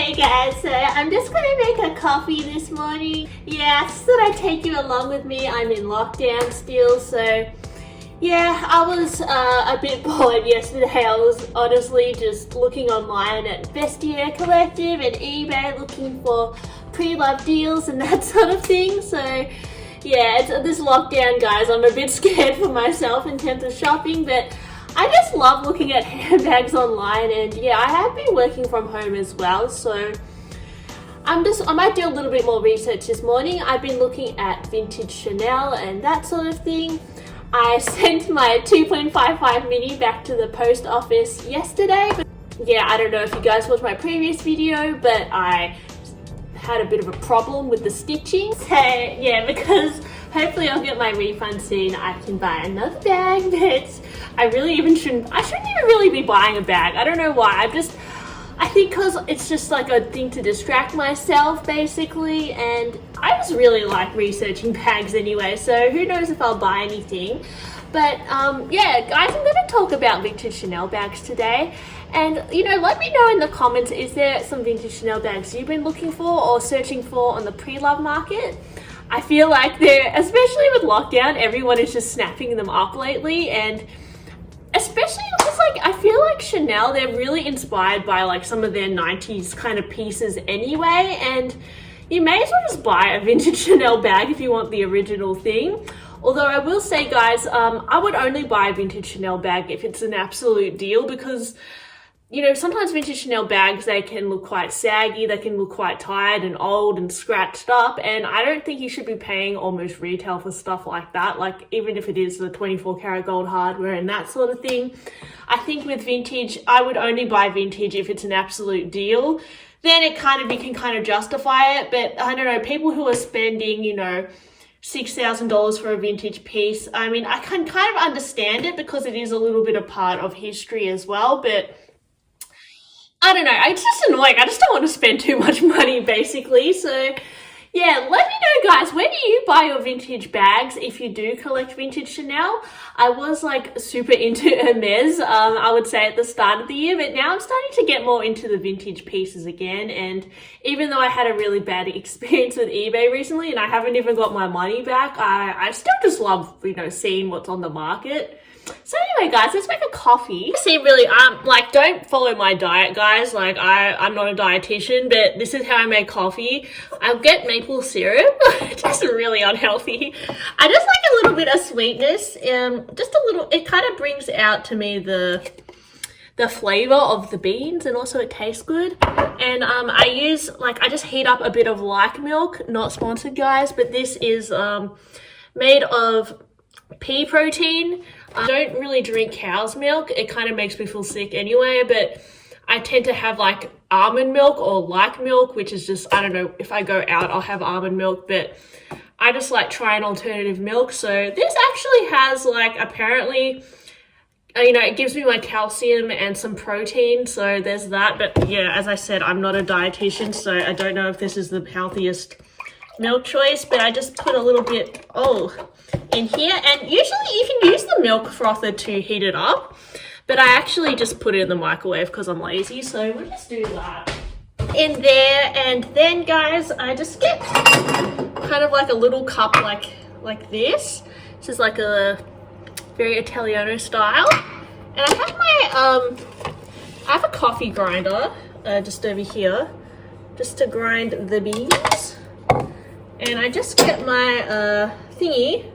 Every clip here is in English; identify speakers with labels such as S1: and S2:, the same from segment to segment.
S1: Hey guys, so I'm just gonna make a coffee this morning. Yeah, I thought I'd take you along with me. I'm in lockdown still, so yeah, I was a bit bored yesterday. I was honestly just looking online at Vestiaire Collective and eBay looking for pre-loved deals and that sort of thing. So yeah, it's this lockdown, guys. I'm a bit scared for myself in terms of shopping, but I just love looking at handbags online, and yeah, I have been working from home as well, so I might do a little bit more research this morning. I've been looking at vintage Chanel and that sort of thing. I sent my 2.55 mini back to the post office yesterday. Yeah, I don't know if you guys watched my previous video, but I had a bit of a problem with the stitching. So yeah, because hopefully I'll get my refund soon, I can buy another bag, but I shouldn't even really be buying a bag. I don't know why. I think because it's just like a thing to distract myself basically, and I just really like researching bags anyway, so who knows if I'll buy anything. But yeah, guys, I'm going to talk about vintage Chanel bags today. And, you know, let me know in the comments, is there some vintage Chanel bags you've been looking for or searching for on the pre-love market? I feel like especially with lockdown, everyone is just snapping them up lately, and especially because like I feel like Chanel, they're really inspired by like some of their 90s kind of pieces anyway, and you may as well just buy a vintage Chanel bag if you want the original thing. Although I will say, guys, I would only buy a vintage Chanel bag if it's an absolute deal, because you know, sometimes vintage Chanel bags, they can look quite saggy, they can look quite tired and old and scratched up, and I don't think you should be paying almost retail for stuff like that, like even if it is the 24 karat gold hardware and that sort of thing. I think with vintage, I would only buy vintage if it's an absolute deal. Then you can kind of justify it, but I don't know, people who are spending, you know, $6,000 for a vintage piece, I mean, I can kind of understand it because it is a little bit a part of history as well, but I don't know, it's just annoying. I just don't want to spend too much money basically. So yeah, let me know, guys, where do you buy your vintage bags if you do collect vintage Chanel? I was like super into Hermes, I would say at the start of the year, but now I'm starting to get more into the vintage pieces again. And even though I had a really bad experience with eBay recently and I haven't even got my money back, I still just love, you know, seeing what's on the market. So anyway, guys, let's make a coffee. See, really, like, don't follow my diet, guys. Like, I'm not a dietitian, but this is how I make coffee. I'll get maple syrup, just really unhealthy. I just like a little bit of sweetness, just a little. It kind of brings out to me the flavor of the beans, and also it tastes good. And I just heat up a bit of like milk. Not sponsored, guys, but this is made of pea protein. I don't really drink cow's milk. It kind of makes me feel sick anyway, but I tend to have like almond milk or like milk, which is just, I don't know, if I go out, I'll have almond milk, but I just like try an alternative milk. So this actually has like, apparently, you know, it gives me my calcium and some protein. So there's that. But yeah, as I said, I'm not a dietitian, so I don't know if this is the healthiest milk choice, but I just put a little bit in here, and usually you can use the milk frother to heat it up, but I actually just put it in the microwave because I'm lazy, so we'll just do that in there. And then, guys, I just get kind of like a little cup like this. This is like a very Italiano style, and I have my I have a coffee grinder just over here just to grind the beans. And I just get my thingy,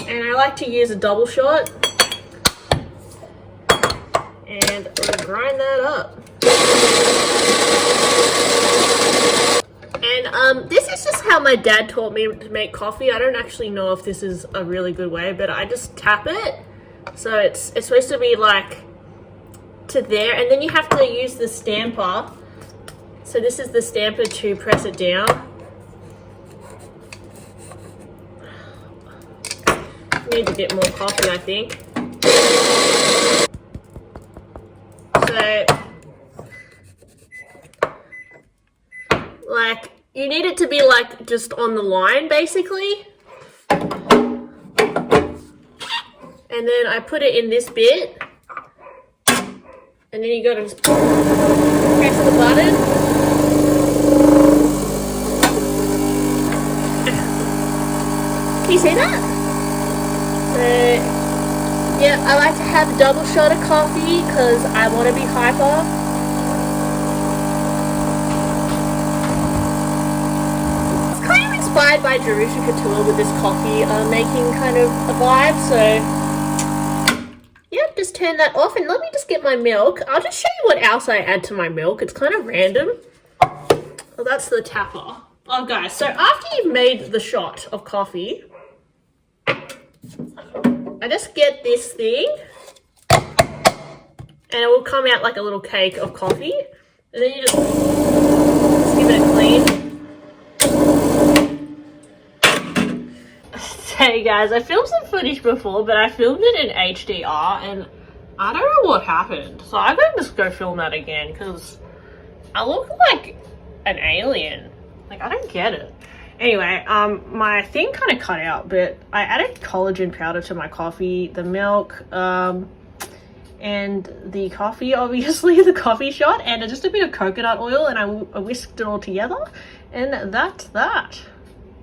S1: and I like to use a double shot, and we'll grind that up. And this is just how my dad taught me to make coffee. I don't actually know if this is a really good way, but I just tap it. So it's supposed to be like to there, and then you have to use the stamper. So this is the stamper to press it down. Needs a bit more coffee, I think. So, like, you need it to be like just on the line, basically. And then I put it in this bit. And then you gotta just press the button. Can you see that? Yeah, I like to have a double shot of coffee because I want to be hyper. It's kind of inspired by Jerusha Couture with this coffee making kind of a vibe, so yeah, just turn that off and let me just get my milk. I'll just show you what else I add to my milk. It's kind of random. Well, that's the tapper. Oh guys, so after you've made the shot of coffee, I just get this thing and it will come out like a little cake of coffee, and then you just give it a clean. Hey guys, I filmed some footage before, but I filmed it in HDR and I don't know what happened. So I'm going to just go film that again because I look like an alien. Like, I don't get it. Anyway, my thing kind of cut out, but I added collagen powder to my coffee, the milk, and the coffee, obviously, the coffee shot, and just a bit of coconut oil, and I whisked it all together, and that's that.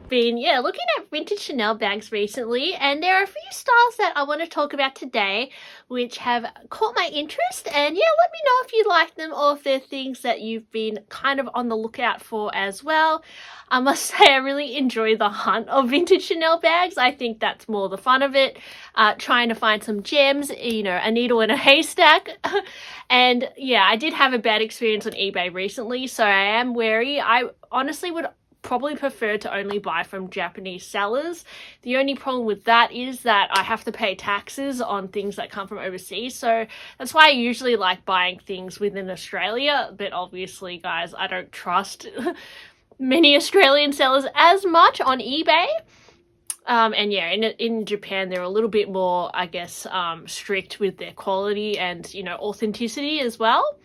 S1: Been looking at vintage Chanel bags recently, and there are a few styles that I want to talk about today which have caught my interest, and let me know if you like them or if they're things that you've been kind of on the lookout for as well. I must say I really enjoy the hunt of vintage Chanel bags. I think that's more the fun of it, trying to find some gems, a needle in a haystack. And I did have a bad experience on eBay recently, so I am wary. I honestly would probably prefer to only buy from Japanese sellers. The only problem with that is that I have to pay taxes on things that come from overseas, so that's why I usually like buying things within Australia. But obviously, guys, I don't trust many Australian sellers as much on eBay. And in Japan, they're a little bit more, I guess, strict with their quality and, authenticity as well.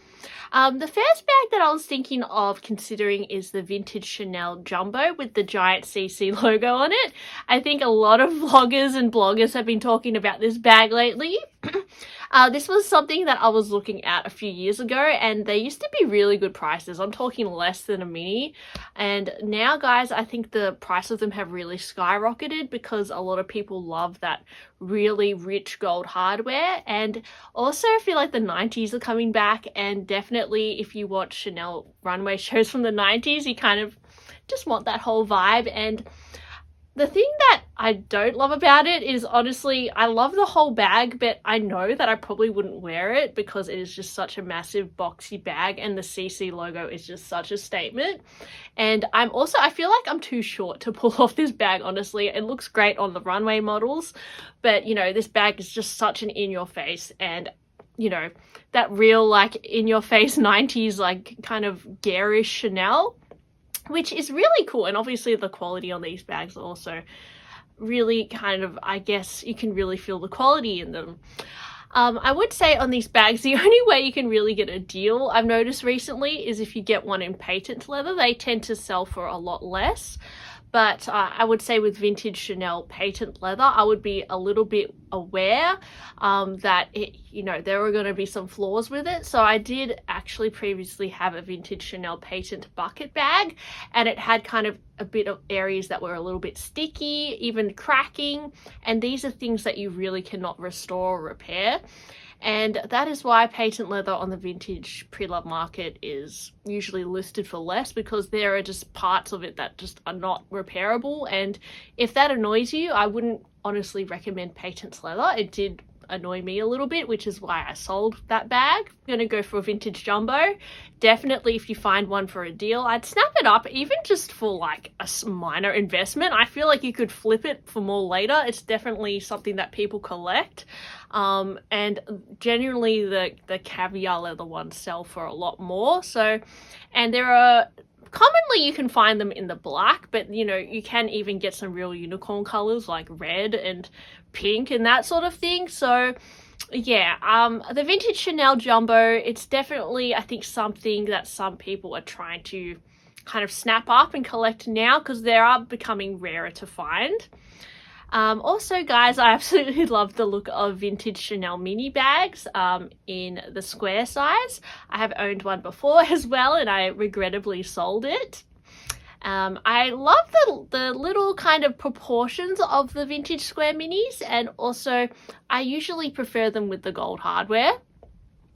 S1: The first bag that I was thinking of considering is the vintage Chanel Jumbo with the giant CC logo on it. I think a lot of vloggers and bloggers have been talking about this bag lately. This was something that I was looking at a few years ago, and they used to be really good prices. I'm talking less than a mini. And now, guys, I think the price of them have really skyrocketed because a lot of people love that really rich gold hardware. And also I feel like the 90s are coming back, and definitely if you watch Chanel runway shows from the 90s, you kind of just want that whole vibe. And the thing that I don't love about it is, honestly, I love the whole bag, but I know that I probably wouldn't wear it because it is just such a massive boxy bag, and the CC logo is just such a statement. And I feel like I'm too short to pull off this bag, honestly. It looks great on the runway models, but this bag is just such an in-your-face, and that real like in-your-face 90s like kind of garish Chanel, which is really cool. And obviously the quality on these bags are also really kind of, I guess you can really feel the quality in them. I would say on these bags, the only way you can really get a deal I've noticed recently is if you get one in patent leather. They tend to sell for a lot less. But I would say with vintage Chanel patent leather, I would be a little bit aware that there were going to be some flaws with it. So I did actually previously have a vintage Chanel patent bucket bag, and it had kind of a bit of areas that were a little bit sticky, even cracking. And these are things that you really cannot restore or repair. And that is why patent leather on the vintage pre-love market is usually listed for less, because there are just parts of it that just are not repairable. And if that annoys you, I wouldn't honestly recommend patent leather. It did annoy me a little bit, which is why I sold that bag. I'm going to go for a vintage jumbo. Definitely, if you find one for a deal, I'd snap it up, even just for like a minor investment. I feel like you could flip it for more later. It's definitely something that people collect. And genuinely the caviar leather ones sell for a lot more. So, and there are commonly you can find them in the black, but you can even get some real unicorn colors like red and pink and that sort of thing. So the vintage Chanel Jumbo, it's definitely, I think, something that some people are trying to kind of snap up and collect now because they are becoming rarer to find. Also, guys, I absolutely love the look of vintage Chanel mini bags in the square size. I have owned one before as well, and I regrettably sold it. I love the little kind of proportions of the vintage square minis, and also I usually prefer them with the gold hardware.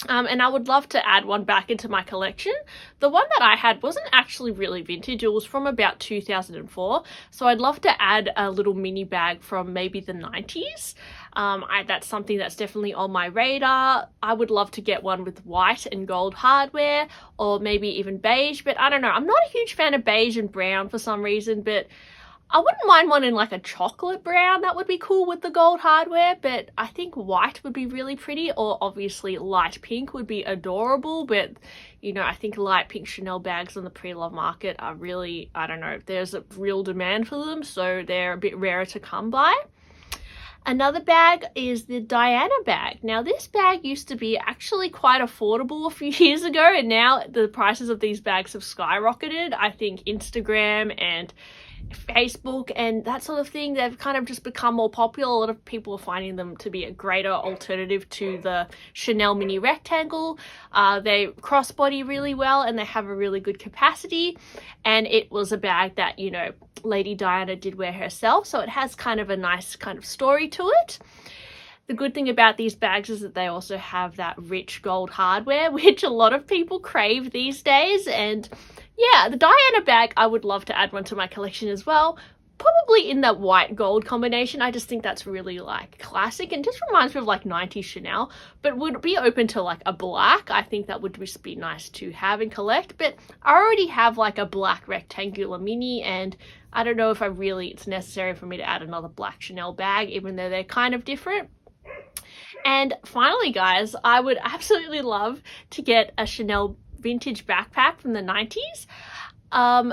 S1: And I would love to add one back into my collection. The one that I had wasn't actually really vintage. It was from about 2004. So I'd love to add a little mini bag from maybe the 90s. That's something that's definitely on my radar. I would love to get one with white and gold hardware, or maybe even beige, but I don't know. I'm not a huge fan of beige and brown for some reason, but I wouldn't mind one in like a chocolate brown. That would be cool with the gold hardware, but I think white would be really pretty, or obviously light pink would be adorable. But you know, I think light pink Chanel bags on the pre-love market are really, I don't know, there's a real demand for them, so they're a bit rarer to come by. Another bag is the Diana bag. Now, this bag used to be actually quite affordable a few years ago, and now the prices of these bags have skyrocketed. I think Instagram and Facebook and that sort of thing, they've kind of just become more popular. A lot of people are finding them to be a greater alternative to the Chanel mini rectangle. They crossbody really well, and they have a really good capacity, and it was a bag that, you know, Lady Diana did wear herself, so it has kind of a nice kind of story to it. The good thing about these bags is that they also have that rich gold hardware, which a lot of people crave these days. And yeah, the Diana bag, I would love to add one to my collection as well. Probably in that white gold combination. I just think that's really like classic and just reminds me of like 90s Chanel, but would be open to like a black. I think that would just be nice to have and collect, but I already have like a black rectangular mini, and I don't know if it's necessary for me to add another black Chanel bag, even though they're kind of different. And finally, guys, I would absolutely love to get a Chanel vintage backpack from the 90s.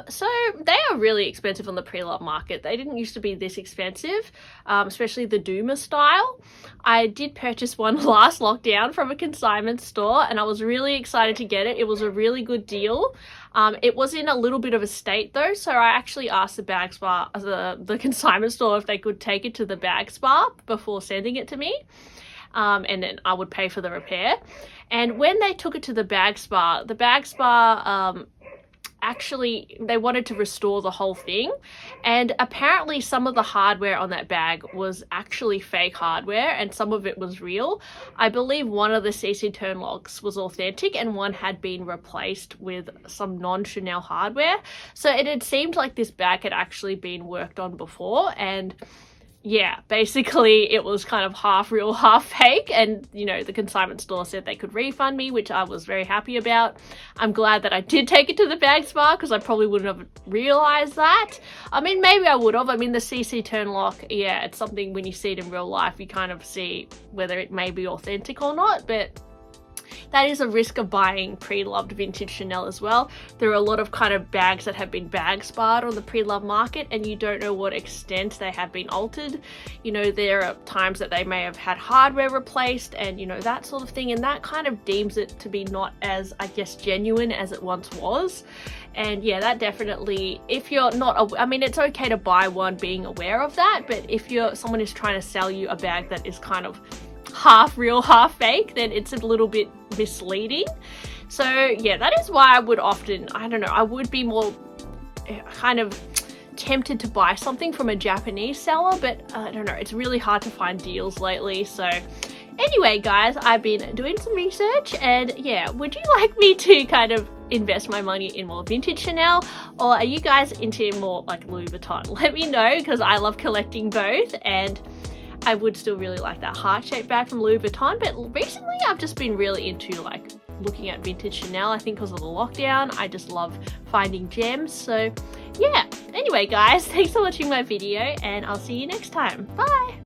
S1: So they are really expensive on the pre-love market. They didn't used to be this expensive, especially the Duma style. I did purchase one last lockdown from a consignment store, and I was really excited to get it. It was a really good deal. It was in a little bit of a state though, so I actually asked the bag spa, the consignment store, if they could take it to the bag spa before sending it to me. And then I would pay for the repair. And when they took it to the bag spa, actually, they wanted to restore the whole thing, and apparently some of the hardware on that bag was actually fake hardware and some of it was real. I believe one of the CC turn locks was authentic and one had been replaced with some non-Chanel hardware, so it had seemed like this bag had actually been worked on before. And yeah, basically it was kind of half real, half fake, and you know, the consignment store said they could refund me, which I was very happy about. I'm glad that I did take it to the bag spa, because I probably wouldn't have realized that. I mean, maybe I would have. I mean, the CC turn lock, yeah, it's something when you see it in real life, you kind of see whether it may be authentic or not, but that is a risk of buying pre-loved vintage Chanel as well. There are a lot of kind of bags that have been bag sparred on the pre-love market, and you don't know what extent they have been altered. You know, there are times that they may have had hardware replaced and, you know, that sort of thing, and that kind of deems it to be not as, I guess, genuine as it once was. And yeah, that definitely, if you're not, I mean, it's okay to buy one being aware of that, but if someone is trying to sell you a bag that is kind of half real, half fake, then it's a little bit misleading. So yeah, that is why I would often, I don't know, I would be more kind of tempted to buy something from a Japanese seller, but I don't know, it's really hard to find deals lately. So anyway, guys, I've been doing some research, and yeah, would you like me to kind of invest my money in more vintage Chanel, or are you guys into more like Louis Vuitton? Let me know, because I love collecting both, and I would still really like that heart-shaped bag from Louis Vuitton, but recently I've just been really into like looking at vintage Chanel. I think because of the lockdown, I just love finding gems. So yeah, anyway guys, thanks for watching my video, and I'll see you next time. Bye!